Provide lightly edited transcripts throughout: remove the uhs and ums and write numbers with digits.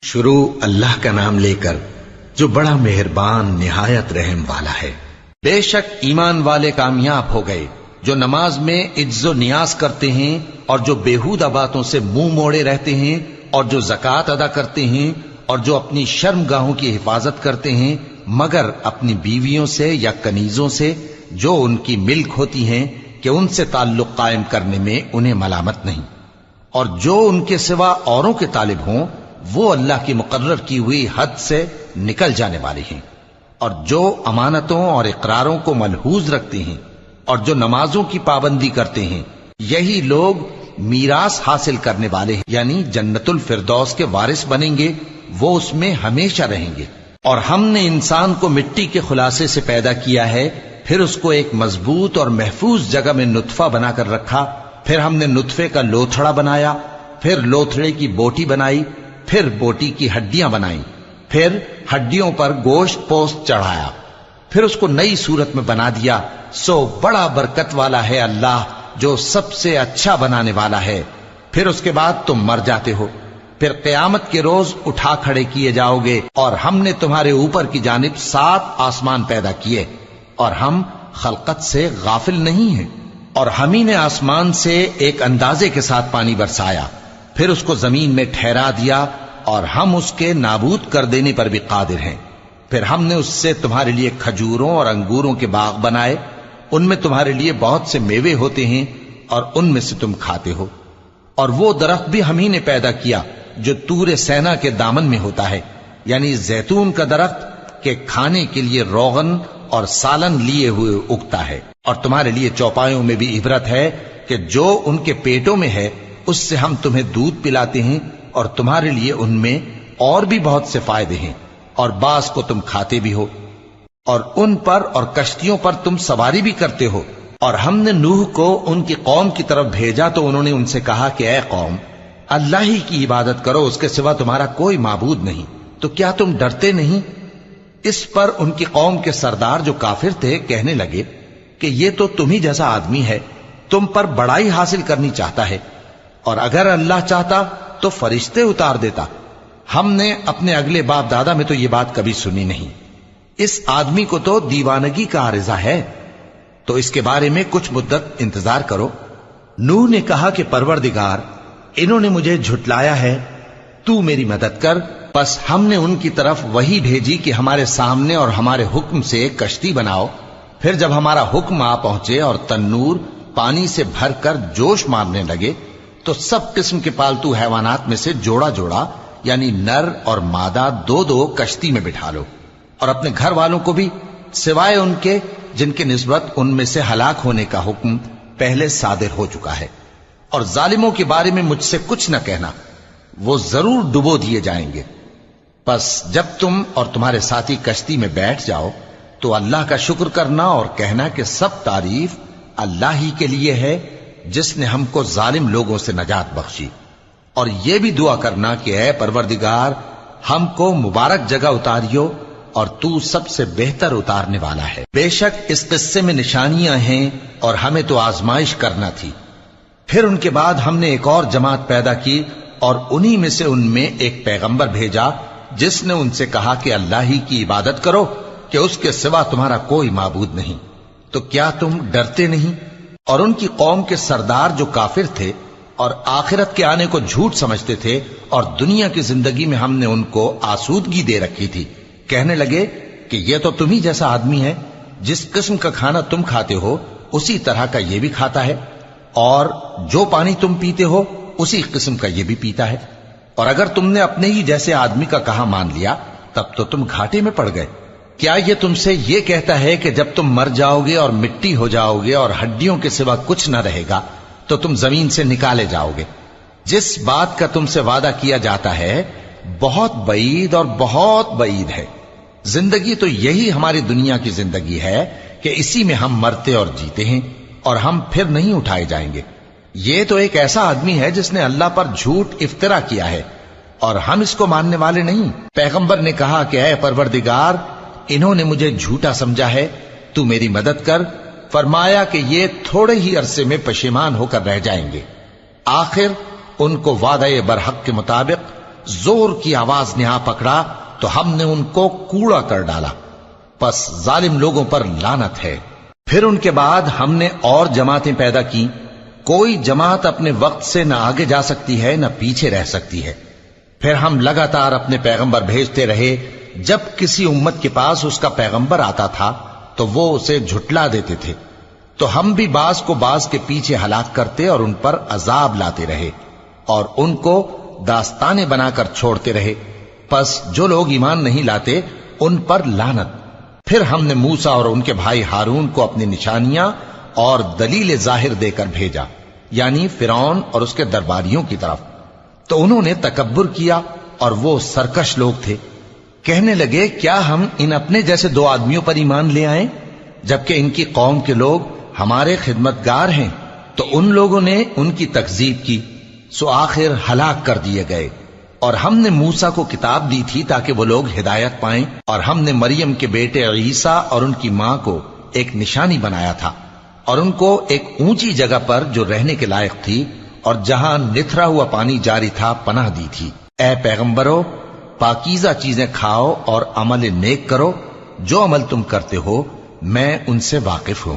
شروع اللہ کا نام لے کر جو بڑا مہربان نہایت رحم والا ہے۔ بے شک ایمان والے کامیاب ہو گئے جو نماز میں عجز و نیاز کرتے ہیں اور جو بیہودہ باتوں سے منہ موڑے رہتے ہیں اور جو زکوٰۃ ادا کرتے ہیں اور جو اپنی شرم گاہوں کی حفاظت کرتے ہیں مگر اپنی بیویوں سے یا کنیزوں سے جو ان کی ملک ہوتی ہیں کہ ان سے تعلق قائم کرنے میں انہیں ملامت نہیں، اور جو ان کے سوا اوروں کے طالب ہوں وہ اللہ کی مقرر کی ہوئی حد سے نکل جانے والے ہیں، اور جو امانتوں اور اقراروں کو ملحوظ رکھتے ہیں اور جو نمازوں کی پابندی کرتے ہیں یہی لوگ میراث حاصل کرنے والے ہیں، یعنی جنت الفردوس کے وارث بنیں گے، وہ اس میں ہمیشہ رہیں گے۔ اور ہم نے انسان کو مٹی کے خلاصے سے پیدا کیا ہے، پھر اس کو ایک مضبوط اور محفوظ جگہ میں نطفہ بنا کر رکھا، پھر ہم نے نطفے کا لوتھڑا بنایا، پھر لوتھڑے کی بوٹی بنائی، پھر بوٹی کی ہڈیاں بنائیں، پھر ہڈیوں پر گوشت پوست چڑھایا، پھر اس کو نئی صورت میں بنا دیا۔ سو بڑا برکت والا ہے اللہ جو سب سے اچھا بنانے والا ہے۔ پھر اس کے بعد تم مر جاتے ہو، پھر قیامت کے روز اٹھا کھڑے کیے جاؤ گے، اور ہم نے تمہارے اوپر کی جانب 7 آسمان پیدا کیے، اور ہم خلقت سے غافل نہیں ہیں۔ اور ہم ہی نے آسمان سے ایک اندازے کے ساتھ پانی برسایا، پھر اس کو زمین میں ٹھہرا دیا، اور ہم اس کے نابود کر دینے پر بھی قادر ہیں۔ پھر ہم نے اس سے تمہارے لیے کھجوروں اور انگوروں کے باغ بنائے، ان میں تمہارے لیے بہت سے میوے ہوتے ہیں اور ان میں سے تم کھاتے ہو۔ اور وہ درخت بھی ہم ہی نے پیدا کیا جو طور سینا کے دامن میں ہوتا ہے، یعنی زیتون کا درخت کہ کھانے کے لیے روغن اور سالن لیے ہوئے اگتا ہے۔ اور تمہارے لیے چوپایوں میں بھی عبرت ہے کہ جو ان کے پیٹوں میں ہے اس سے ہم تمہیں دودھ پلاتے ہیں، اور تمہارے لیے ان میں اور بھی بہت سے فائدے ہیں، اور بعض کو تم کھاتے بھی ہو، اور ان پر اور کشتیوں پر تم سواری بھی کرتے ہو۔ اور ہم نے نوح کو ان کی قوم کی طرف بھیجا تو انہوں نے ان سے کہا کہ اے قوم، اللہ ہی کی عبادت کرو، اس کے سوا تمہارا کوئی معبود نہیں، تو کیا تم ڈرتے نہیں؟ اس پر ان کی قوم کے سردار جو کافر تھے کہنے لگے کہ یہ تو تم ہی جیسا آدمی ہے، تم پر بڑائی حاصل کرنی چاہتا ہے، اور اگر اللہ چاہتا تو فرشتے اتار دیتا۔ ہم نے اپنے اگلے باپ دادا میں تو یہ بات کبھی سنی نہیں، اس آدمی کو تو دیوانگی کا عارضہ ہے، تو اس کے بارے میں کچھ مدت انتظار کرو۔ نوح نے کہا کہ پروردگار، انہوں نے مجھے جھٹلایا ہے، تو میری مدد کر۔ پس ہم نے ان کی طرف وحی بھیجی کہ ہمارے سامنے اور ہمارے حکم سے ایک کشتی بناؤ۔ پھر جب ہمارا حکم آ پہنچے اور تنور پانی سے بھر کر جوش مارنے لگے تو سب قسم کے پالتو حیوانات میں سے جوڑا جوڑا یعنی نر اور مادہ 2 کشتی میں بٹھا لو، اور اپنے گھر والوں کو بھی سوائے ان کے جن کے نسبت ان میں سے ہلاک ہونے کا حکم پہلے صادر ہو چکا ہے۔ اور ظالموں کے بارے میں مجھ سے کچھ نہ کہنا، وہ ضرور ڈبو دیے جائیں گے۔ پس جب تم اور تمہارے ساتھی کشتی میں بیٹھ جاؤ تو اللہ کا شکر کرنا اور کہنا کہ سب تعریف اللہ ہی کے لیے ہے جس نے ہم کو ظالم لوگوں سے نجات بخشی۔ اور یہ بھی دعا کرنا کہ اے پروردگار، ہم کو مبارک جگہ اتاریو، اور تو سب سے بہتر اتارنے والا ہے۔ بے شک اس قصے میں نشانیاں ہیں اور ہمیں تو آزمائش کرنا تھی۔ پھر ان کے بعد ہم نے ایک اور جماعت پیدا کی، اور انہی میں سے ان میں ایک پیغمبر بھیجا جس نے ان سے کہا کہ اللہ ہی کی عبادت کرو کہ اس کے سوا تمہارا کوئی معبود نہیں، تو کیا تم ڈرتے نہیں؟ اور ان کی قوم کے سردار جو کافر تھے اور آخرت کے آنے کو جھوٹ سمجھتے تھے، اور دنیا کی زندگی میں ہم نے ان کو آسودگی دے رکھی تھی، کہنے لگے کہ یہ تو تم ہی جیسا آدمی ہے، جس قسم کا کھانا تم کھاتے ہو اسی طرح کا یہ بھی کھاتا ہے، اور جو پانی تم پیتے ہو اسی قسم کا یہ بھی پیتا ہے، اور اگر تم نے اپنے ہی جیسے آدمی کا کہا مان لیا تب تو تم گھاٹے میں پڑ گئے۔ کیا یہ تم سے یہ کہتا ہے کہ جب تم مر جاؤ گے اور مٹی ہو جاؤ گے اور ہڈیوں کے سوا کچھ نہ رہے گا تو تم زمین سے نکالے جاؤ گے؟ جس بات کا تم سے وعدہ کیا جاتا ہے بہت بعید اور بہت بعید ہے۔ زندگی تو یہی ہماری دنیا کی زندگی ہے کہ اسی میں ہم مرتے اور جیتے ہیں، اور ہم پھر نہیں اٹھائے جائیں گے۔ یہ تو ایک ایسا آدمی ہے جس نے اللہ پر جھوٹ افطرا کیا ہے، اور ہم اس کو ماننے والے نہیں۔ پیغمبر نے کہا کہ اے پروردگار، انہوں نے مجھے جھوٹا سمجھا ہے، تو میری مدد کر۔ فرمایا کہ یہ تھوڑے ہی عرصے میں پشیمان ہو کر رہ جائیں گے، آخر ان کو وعدہ برحق کے مطابق زور کی آواز نے آ پکڑا تو ہم نے ان کو کوڑا کر ڈالا، پس ظالم لوگوں پر لعنت ہے۔ پھر ان کے بعد ہم نے اور جماعتیں پیدا کی، کوئی جماعت اپنے وقت سے نہ آگے جا سکتی ہے نہ پیچھے رہ سکتی ہے۔ پھر ہم لگاتار اپنے پیغمبر بھیجتے رہے، جب کسی امت کے پاس اس کا پیغمبر آتا تھا تو وہ اسے جھٹلا دیتے تھے، تو ہم بھی بعض کو بعض کے پیچھے ہلاک کرتے اور ان پر عذاب لاتے رہے اور ان کو داستانیں بنا کر چھوڑتے رہے۔ پس جو لوگ ایمان نہیں لاتے ان پر لعنت۔ پھر ہم نے موسیٰ اور ان کے بھائی ہارون کو اپنی نشانیاں اور دلیل ظاہر دے کر بھیجا، یعنی فرعون اور اس کے درباریوں کی طرف، تو انہوں نے تکبر کیا اور وہ سرکش لوگ تھے۔ کہنے لگے کیا ہم ان اپنے جیسے دو آدمیوں پر ایمان لے آئیں جبکہ ان کی قوم کے لوگ ہمارے خدمتگار ہیں؟ تو ان لوگوں نے ان کی تکذیب کی، سو آخر ہلاک کر دیے گئے۔ اور ہم نے موسیٰ کو کتاب دی تھی تاکہ وہ لوگ ہدایت پائیں، اور ہم نے مریم کے بیٹے عیسیٰ اور ان کی ماں کو ایک نشانی بنایا تھا اور ان کو ایک اونچی جگہ پر جو رہنے کے لائق تھی اور جہاں نتھرا ہوا پانی جاری تھا پناہ دی تھی۔ اے پیغمبرو، پاکیزہ چیزیں کھاؤ اور عمل نیک کرو، جو عمل تم کرتے ہو میں ان سے واقف ہوں،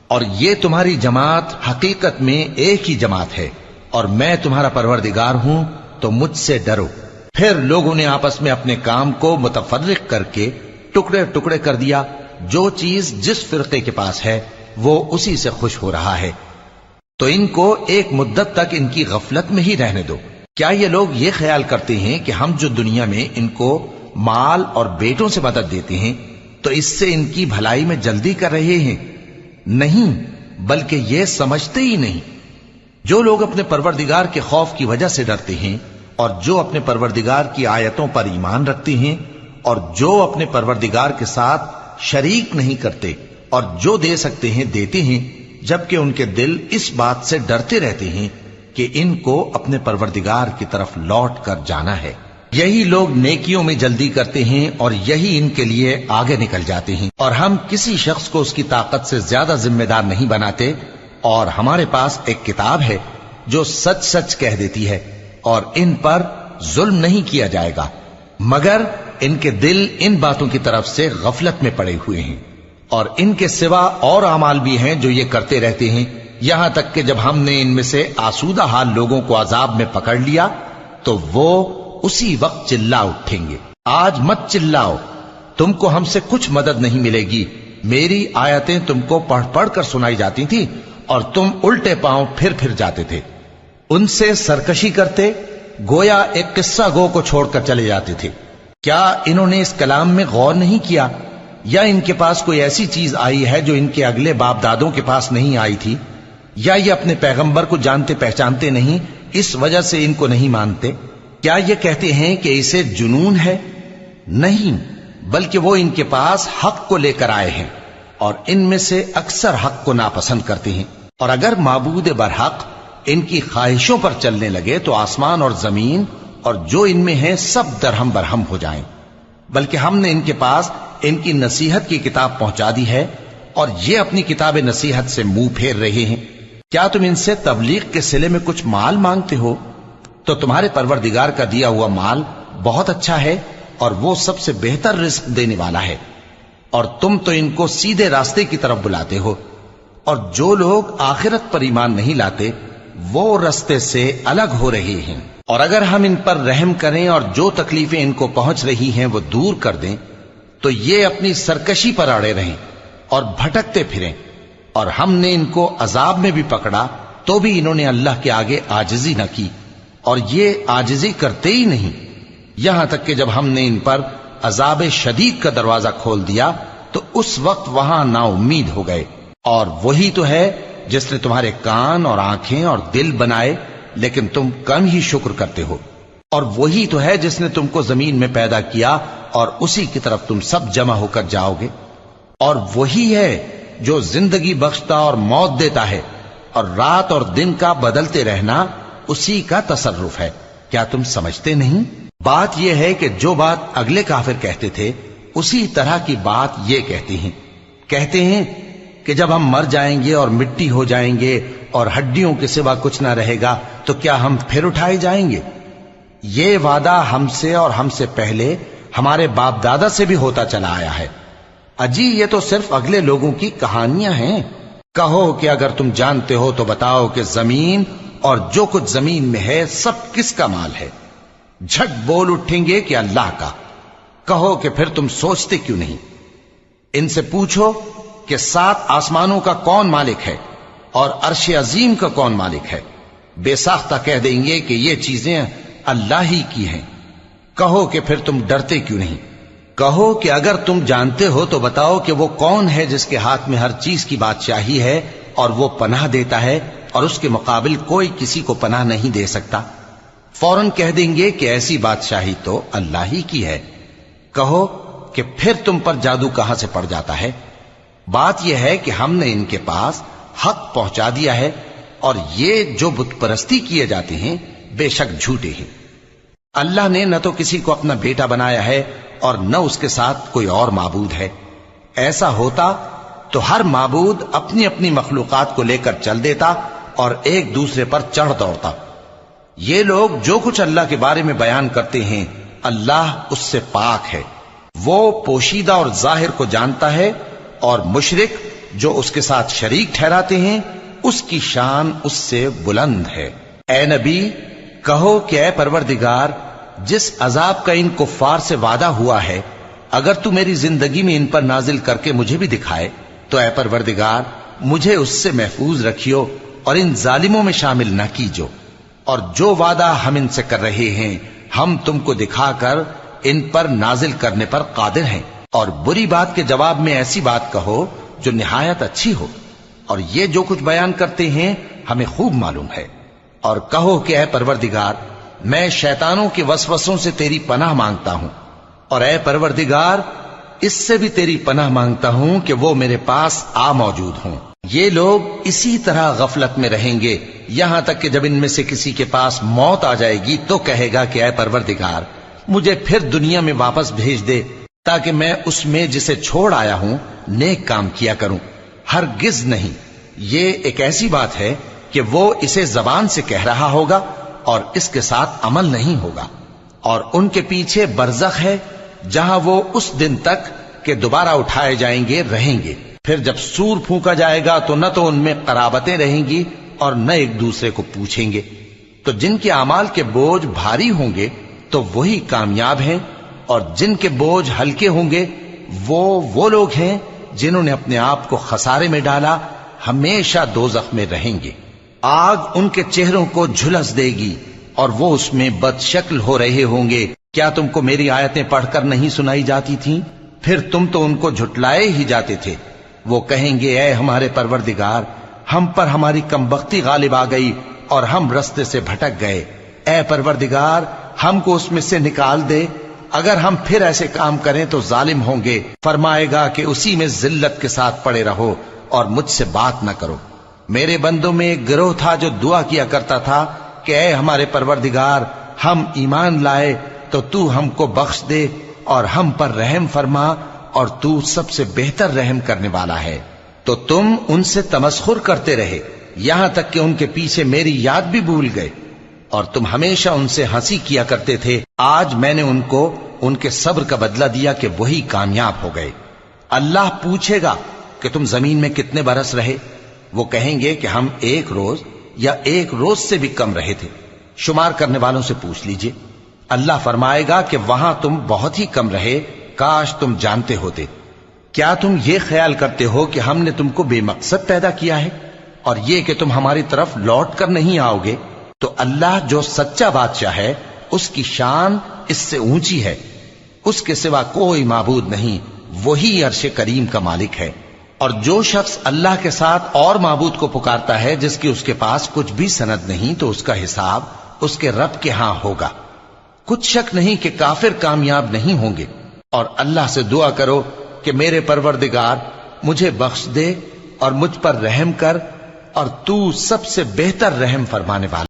اور یہ تمہاری جماعت حقیقت میں ایک ہی جماعت ہے، اور میں تمہارا پروردگار ہوں تو مجھ سے ڈرو۔ پھر لوگوں نے آپس میں اپنے کام کو متفرق کر کے ٹکڑے ٹکڑے کر دیا، جو چیز جس فرقے کے پاس ہے وہ اسی سے خوش ہو رہا ہے، تو ان کو ایک مدت تک ان کی غفلت میں ہی رہنے دو۔ کیا یہ لوگ یہ خیال کرتے ہیں کہ ہم جو دنیا میں ان کو مال اور بیٹوں سے مدد دیتے ہیں تو اس سے ان کی بھلائی میں جلدی کر رہے ہیں؟ نہیں، بلکہ یہ سمجھتے ہی نہیں۔ جو لوگ اپنے پروردگار کے خوف کی وجہ سے ڈرتے ہیں اور جو اپنے پروردگار کی آیتوں پر ایمان رکھتے ہیں اور جو اپنے پروردگار کے ساتھ شریک نہیں کرتے اور جو دے سکتے ہیں دیتے ہیں، جبکہ ان کے دل اس بات سے ڈرتے رہتے ہیں کہ ان کو اپنے پروردگار کی طرف لوٹ کر جانا ہے، یہی لوگ نیکیوں میں جلدی کرتے ہیں اور یہی ان کے لیے آگے نکل جاتے ہیں۔ اور ہم کسی شخص کو اس کی طاقت سے زیادہ ذمہ دار نہیں بناتے، اور ہمارے پاس ایک کتاب ہے جو سچ سچ کہہ دیتی ہے، اور ان پر ظلم نہیں کیا جائے گا، مگر ان کے دل ان باتوں کی طرف سے غفلت میں پڑے ہوئے ہیں۔ اور ان کے سوا اور اعمال بھی ہیں جو یہ کرتے رہتے ہیں، یہاں تک کہ جب ہم نے ان میں سے آسودہ حال لوگوں کو عذاب میں پکڑ لیا تو وہ اسی وقت چلا اٹھیں گے۔ آج مت چلاؤ، تم کو ہم سے کچھ مدد نہیں ملے گی، میری آیتیں تم کو پڑھ پڑھ کر سنائی جاتی تھی اور تم الٹے پاؤں پھر جاتے تھے، ان سے سرکشی کرتے، گویا ایک قصہ گو کو چھوڑ کر چلے جاتے تھے۔ کیا انہوں نے اس کلام میں غور نہیں کیا، یا ان کے پاس کوئی ایسی چیز آئی ہے جو ان کے اگلے باپ دادوں کے پاس نہیں آئی تھی، یا یہ اپنے پیغمبر کو جانتے پہچانتے نہیں اس وجہ سے ان کو نہیں مانتے؟ کیا یہ کہتے ہیں کہ اسے جنون ہے؟ نہیں، بلکہ وہ ان کے پاس حق کو لے کر آئے ہیں، اور ان میں سے اکثر حق کو ناپسند کرتے ہیں۔ اور اگر معبود برحق ان کی خواہشوں پر چلنے لگے تو آسمان اور زمین اور جو ان میں ہیں سب درہم برہم ہو جائیں۔ بلکہ ہم نے ان کے پاس ان کی نصیحت کی کتاب پہنچا دی ہے، اور یہ اپنی کتاب نصیحت سے منہ پھیر رہے ہیں۔ کیا تم ان سے تبلیغ کے صلے میں کچھ مال مانگتے ہو؟ تو تمہارے پروردگار کا دیا ہوا مال بہت اچھا ہے، اور وہ سب سے بہتر رزق دینے والا ہے، اور تم تو ان کو سیدھے راستے کی طرف بلاتے ہو۔ اور جو لوگ آخرت پر ایمان نہیں لاتے وہ راستے سے الگ ہو رہے ہیں۔ اور اگر ہم ان پر رحم کریں اور جو تکلیفیں ان کو پہنچ رہی ہیں وہ دور کر دیں تو یہ اپنی سرکشی پر اڑے رہیں اور بھٹکتے پھریں، اور ہم نے ان کو عذاب میں بھی پکڑا تو بھی انہوں نے اللہ کے آگے عاجزی نہ کی، اور یہ عاجزی کرتے ہی نہیں، یہاں تک کہ جب ہم نے ان پر عذاب شدید کا دروازہ کھول دیا تو اس وقت وہاں نا امید ہو گئے۔ اور وہی تو ہے جس نے تمہارے کان اور آنکھیں اور دل بنائے، لیکن تم کم ہی شکر کرتے ہو۔ اور وہی تو ہے جس نے تم کو زمین میں پیدا کیا اور اسی کی طرف تم سب جمع ہو کر جاؤ گے۔ اور وہی ہے جو زندگی بخشتا اور موت دیتا ہے، اور رات اور دن کا بدلتے رہنا اسی کا تصرف ہے۔ کیا تم سمجھتے نہیں؟ بات یہ ہے کہ جو بات اگلے کافر کہتے تھے اسی طرح کی بات یہ کہتے ہیں کہ جب ہم مر جائیں گے اور مٹی ہو جائیں گے اور ہڈیوں کے سوا کچھ نہ رہے گا تو کیا ہم پھر اٹھائے جائیں گے؟ یہ وعدہ ہم سے اور ہم سے پہلے ہمارے باپ دادا سے بھی ہوتا چلا آیا ہے۔ اجی یہ تو صرف اگلے لوگوں کی کہانیاں ہیں۔ کہو کہ اگر تم جانتے ہو تو بتاؤ کہ زمین اور جو کچھ زمین میں ہے سب کس کا مال ہے؟ جھٹ بول اٹھیں گے کہ اللہ کا۔ کہو کہ پھر تم سوچتے کیوں نہیں؟ ان سے پوچھو کہ 7 آسمانوں کا کون مالک ہے اور عرش عظیم کا کون مالک ہے؟ بے ساختہ کہہ دیں گے کہ یہ چیزیں اللہ ہی کی ہیں۔ کہو کہ پھر تم ڈرتے کیوں نہیں؟ کہو کہ اگر تم جانتے ہو تو بتاؤ کہ وہ کون ہے جس کے ہاتھ میں ہر چیز کی بادشاہی ہے اور وہ پناہ دیتا ہے اور اس کے مقابل کوئی کسی کو پناہ نہیں دے سکتا؟ فوراً کہہ دیں گے کہ ایسی بادشاہی تو اللہ ہی کی ہے۔ کہو کہ پھر تم پر جادو کہاں سے پڑ جاتا ہے؟ بات یہ ہے کہ ہم نے ان کے پاس حق پہنچا دیا ہے اور یہ جو بت پرستی کیے جاتے ہیں بے شک جھوٹے ہیں۔ اللہ نے نہ تو کسی کو اپنا بیٹا بنایا ہے اور نہ اس کے ساتھ کوئی اور معبود ہے۔ ایسا ہوتا تو ہر معبود اپنی اپنی مخلوقات کو لے کر چل دیتا اور ایک دوسرے پر چڑھ دوڑتا۔ یہ لوگ جو کچھ اللہ کے بارے میں بیان کرتے ہیں اللہ اس سے پاک ہے، وہ پوشیدہ اور ظاہر کو جانتا ہے، اور مشرک جو اس کے ساتھ شریک ٹھہراتے ہیں اس کی شان اس سے بلند ہے۔ اے نبی کہو کہ اے پروردگار، جس عذاب کا ان کفار سے وعدہ ہوا ہے اگر تو میری زندگی میں ان پر نازل کر کے مجھے بھی دکھائے تو اے پروردگار مجھے اس سے محفوظ رکھیو اور ان ظالموں میں شامل نہ کیجو، اور جو وعدہ ہم ان سے کر رہے ہیں ہم تم کو دکھا کر ان پر نازل کرنے پر قادر ہیں۔ اور بری بات کے جواب میں ایسی بات کہو جو نہایت اچھی ہو، اور یہ جو کچھ بیان کرتے ہیں ہمیں خوب معلوم ہے۔ اور کہو کہ اے پروردگار میں شیطانوں کے وسوسوں سے تیری پناہ مانگتا ہوں، اور اے پروردگار اس سے بھی تیری پناہ مانگتا ہوں کہ وہ میرے پاس آ موجود ہوں۔ یہ لوگ اسی طرح غفلت میں رہیں گے یہاں تک کہ جب ان میں سے کسی کے پاس موت آ جائے گی تو کہے گا کہ اے پروردگار مجھے پھر دنیا میں واپس بھیج دے تاکہ میں اس میں جسے چھوڑ آیا ہوں نیک کام کیا کروں۔ ہرگز نہیں، یہ ایک ایسی بات ہے کہ وہ اسے زبان سے کہہ رہا ہوگا اور اس کے ساتھ عمل نہیں ہوگا، اور ان کے پیچھے برزخ ہے جہاں وہ اس دن تک کہ دوبارہ اٹھائے جائیں گے رہیں گے۔ پھر جب سور پھونکا جائے گا تو نہ تو ان میں قرابتیں رہیں گی اور نہ ایک دوسرے کو پوچھیں گے۔ تو جن کے اعمال کے بوجھ بھاری ہوں گے تو وہی کامیاب ہیں، اور جن کے بوجھ ہلکے ہوں گے وہ لوگ ہیں جنہوں نے اپنے آپ کو خسارے میں ڈالا، ہمیشہ دوزخ میں رہیں گے۔ آگ ان کے چہروں کو جھلس دے گی اور وہ اس میں بد شکل ہو رہے ہوں گے۔ کیا تم کو میری آیتیں پڑھ کر نہیں سنائی جاتی تھیں؟ پھر تم تو ان کو جھٹلائے ہی جاتے تھے۔ وہ کہیں گے اے ہمارے پروردگار ہم پر ہماری کمبختی غالب آ گئی اور ہم رستے سے بھٹک گئے، اے پروردگار ہم کو اس میں سے نکال دے، اگر ہم پھر ایسے کام کریں تو ظالم ہوں گے۔ فرمائے گا کہ اسی میں ذلت کے ساتھ پڑے رہو اور مجھ سے بات نہ کرو۔ میرے بندوں میں ایک گروہ تھا جو دعا کیا کرتا تھا کہ اے ہمارے پروردگار ہم ایمان لائے تو تو ہم کو بخش دے اور ہم پر رحم فرما، اور تو سب سے بہتر رحم کرنے والا ہے۔ تو تم ان سے تمسخر کرتے رہے یہاں تک کہ ان کے پیچھے میری یاد بھی بھول گئے، اور تم ہمیشہ ان سے ہنسی کیا کرتے تھے۔ آج میں نے ان کو ان کے صبر کا بدلہ دیا کہ وہی کامیاب ہو گئے۔ اللہ پوچھے گا کہ تم زمین میں کتنے برس رہے؟ وہ کہیں گے کہ ہم 1 روز یا 1 روز سے بھی کم رہے تھے۔ شمار کرنے والوں سے پوچھ لیجئے۔ اللہ فرمائے گا کہ وہاں تم بہت ہی کم رہے، کاش تم جانتے ہوتے۔ کیا تم یہ خیال کرتے ہو کہ ہم نے تم کو بے مقصد پیدا کیا ہے اور یہ کہ تم ہماری طرف لوٹ کر نہیں آؤ گے؟ تو اللہ جو سچا بادشاہ ہے اس کی شان اس سے اونچی ہے، اس کے سوا کوئی معبود نہیں، وہی عرش کریم کا مالک ہے۔ اور جو شخص اللہ کے ساتھ اور معبود کو پکارتا ہے جس کی اس کے پاس کچھ بھی سند نہیں تو اس کا حساب اس کے رب کے ہاں ہوگا۔ کچھ شک نہیں کہ کافر کامیاب نہیں ہوں گے۔ اور اللہ سے دعا کرو کہ میرے پروردگار مجھے بخش دے اور مجھ پر رحم کر، اور تو سب سے بہتر رحم فرمانے والا